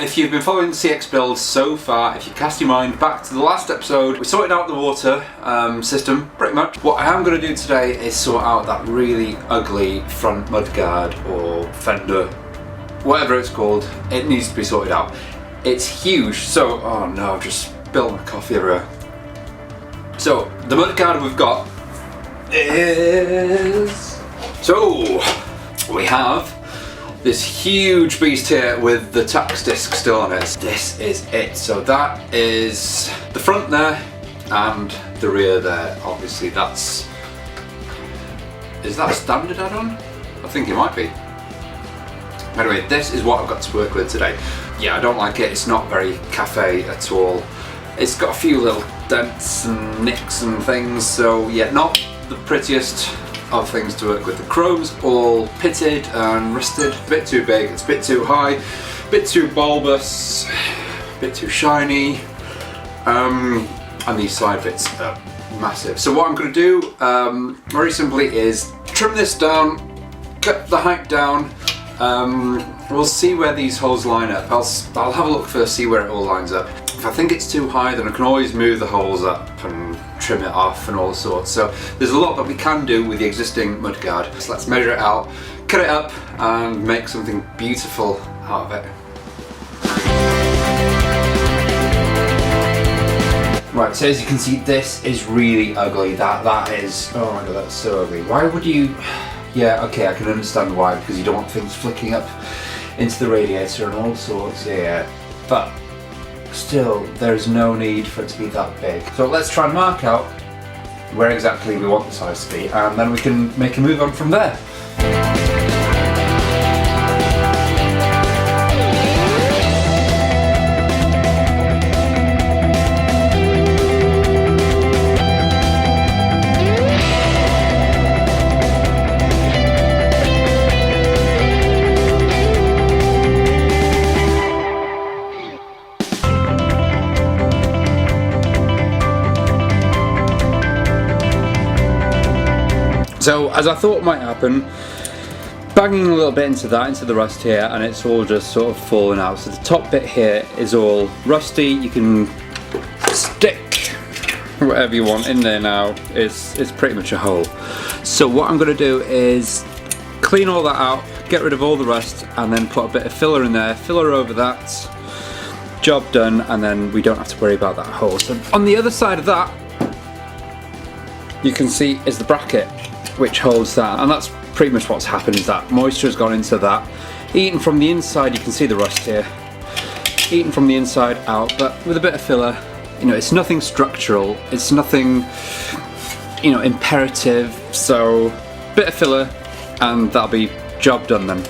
if you've been following the CX build so far, if you cast your mind back to the last episode, we sorted out the water system, pretty much. What I am going to do today is sort out that really ugly front mudguard or fender, whatever it's called. It needs to be sorted out. It's huge, so, oh no, I've just spilled my coffee everywhere. So, the mudguard we've got is... So, we have this huge beast here with the tax disc still on it. This is it. So that is the front there and the rear there. Obviously that's... Is that a standard add-on? I think it might be. Anyway, this is what I've got to work with today. Yeah, I don't like it. It's not very cafe at all. It's got a few little dents and nicks and things, so yeah, not the prettiest of things to work with. The chrome's all pitted and rusted, a bit too big, it's a bit too high, a bit too bulbous, a bit too shiny, and these side bits are massive. So what I'm going to do, very simply, is trim this down, cut the height down. We'll see where these holes line up. I'll have a look first, see where it all lines up. If I think it's too high, then I can always move the holes up and trim it off and all sorts. So there's a lot that we can do with the existing mudguard. So let's measure it out, cut it up, and make something beautiful out of it. Right, so as you can see, this is really ugly. That is, oh my god, that's so ugly. Why would you... Yeah, okay, I can understand why, because you don't want things flicking up into the radiator and all sorts, yeah. But still, there's no need for it to be that big. So let's try and mark out where exactly we want the size to be, and then we can make a move on from there. So, as I thought might happen, banging a little bit into the rust here, and it's all just sort of falling out. So the top bit here is all rusty. You can stick whatever you want in there now. It's pretty much a hole. So what I'm going to do is clean all that out, get rid of all the rust, and then put a bit of filler in there, filler over that. Job done, and then we don't have to worry about that hole. So on the other side of that, you can see is the bracket which holds that, and that's pretty much what's happened, is that moisture has gone into that. Eaten from the inside, you can see the rust here. Eaten from the inside out, but with a bit of filler. You know, it's nothing structural, it's nothing, you know, imperative, so bit of filler and that'll be job done then.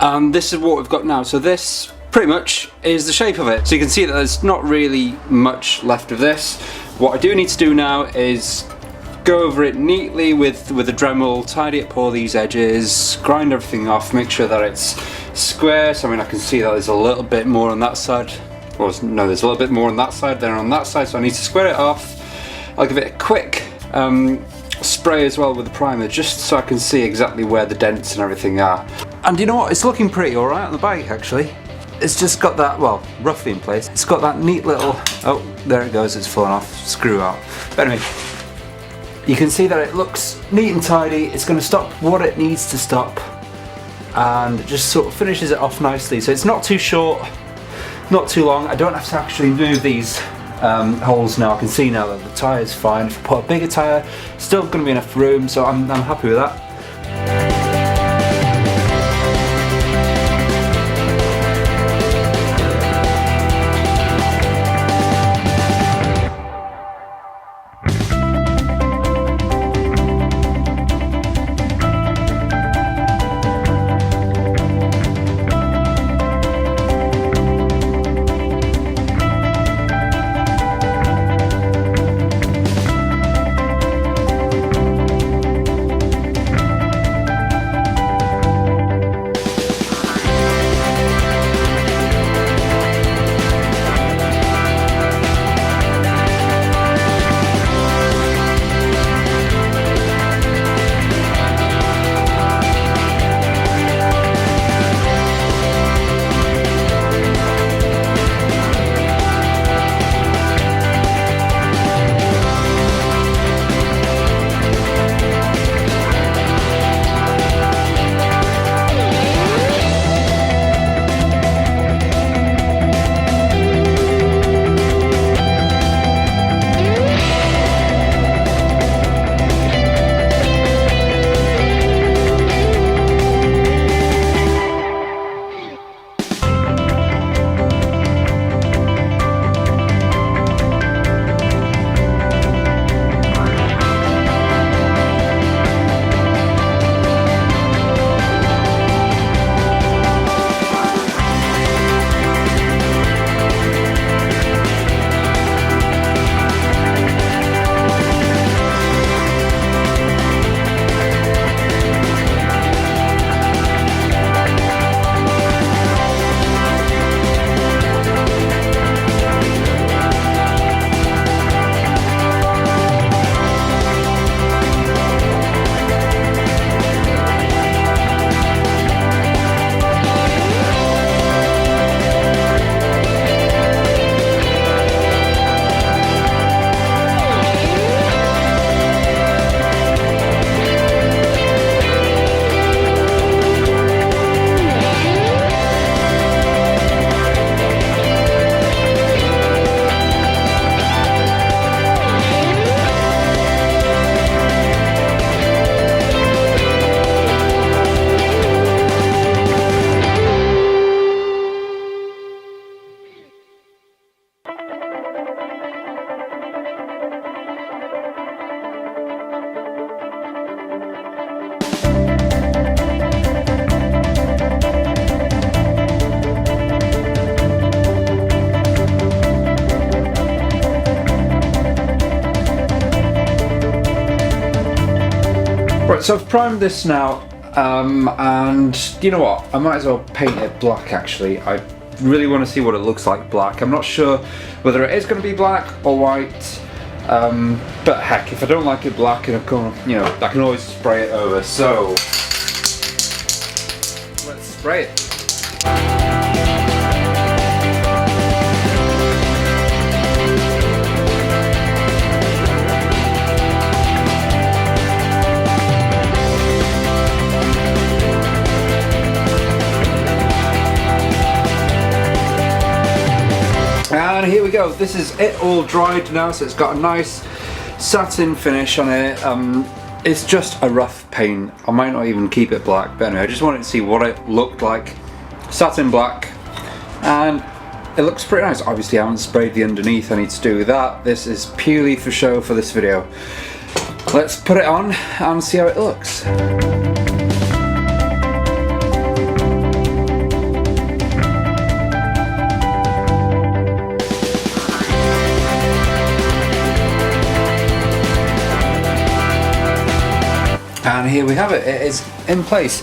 And this is what we've got now. So this pretty much is the shape of it. So you can see that there's not really much left of this. What I do need to do now is go over it neatly with a Dremel, tidy up all these edges, grind everything off, make sure that it's square. So I mean, I can see that there's a little bit more on that side. Well, no, there's a little bit more on that side than on that side, so I need to square it off. I'll give it a quick spray as well with the primer, just so I can see exactly where the dents and everything are. And you know what, it's looking pretty alright on the bike actually. It's just got that, well, roughly in place. It's got that neat little, oh, there it goes, it's fallen off, screw out. But anyway, you can see that it looks neat and tidy. It's going to stop what it needs to stop, and it just sort of finishes it off nicely. So it's not too short, not too long. I don't have to actually move these holes now. I can see now that the tyre is fine. If I put a bigger tyre, still going to be enough room, so I'm happy with that. Right, so I've primed this now, and you know what, I might as well paint it black actually. I really want to see what it looks like black. I'm not sure whether it is going to be black or white, but heck, if I don't like it black, and I can always spray it over. So let's spray it. And here we go, this is it all dried now, so it's got a nice satin finish on it. It's just a rough paint. I might not even keep it black, but anyway, I just wanted to see what it looked like. Satin black, and it looks pretty nice. Obviously I haven't sprayed the underneath, I need to do that. This is purely for show for this video. Let's put it on and see how it looks. And here we have it. It is in place.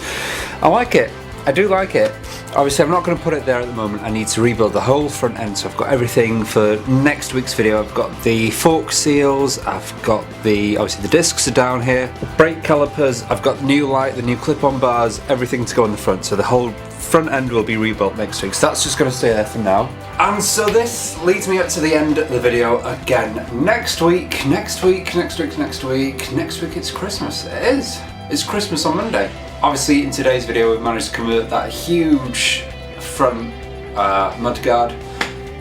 I like it. I do like it. Obviously I'm not going to put it there at the moment. I need to rebuild the whole front end, so I've got everything for next week's video. I've got the fork seals, I've got obviously the discs are down here, brake calipers, I've got the new light, the new clip-on bars, everything to go in the front, so the whole front end will be rebuilt next week. So that's just going to stay there for now. And so this leads me up to the end of the video again. Next week it's Christmas. It is. It's Christmas on Monday. Obviously in today's video we've managed to convert that huge front mudguard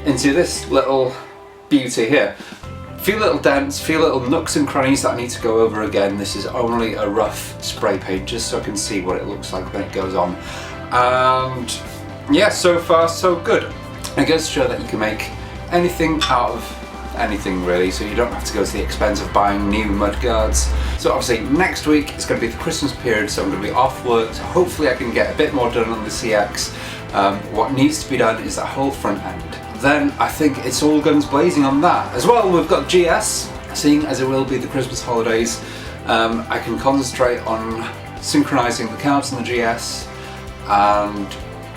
into this little beauty here. A few little dents, a few little nooks and crannies that I need to go over again. This is only a rough spray paint just so I can see what it looks like when it goes on. And yeah, so far so good. It goes to show that you can make anything out of anything really, so you don't have to go to the expense of buying new mudguards. So obviously next week it's going to be the Christmas period, so I'm going to be off work, so hopefully I can get a bit more done on the CX. What needs to be done is that whole front end. Then I think it's all guns blazing on that. As well, we've got GS, seeing as it will be the Christmas holidays, I can concentrate on synchronizing the cabs and the GS and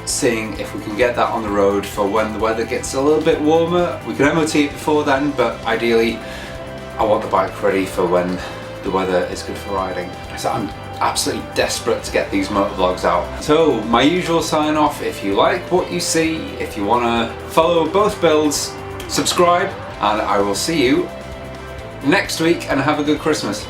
seeing if we can get that on the road for when the weather gets a little bit warmer. We can MOT it before then, but ideally I want the bike ready for when the weather is good for riding. So I'm absolutely desperate to get these motovlogs out. So my usual sign off: if you like what you see, if you want to follow both builds, subscribe, and I will see you next week, and have a good Christmas.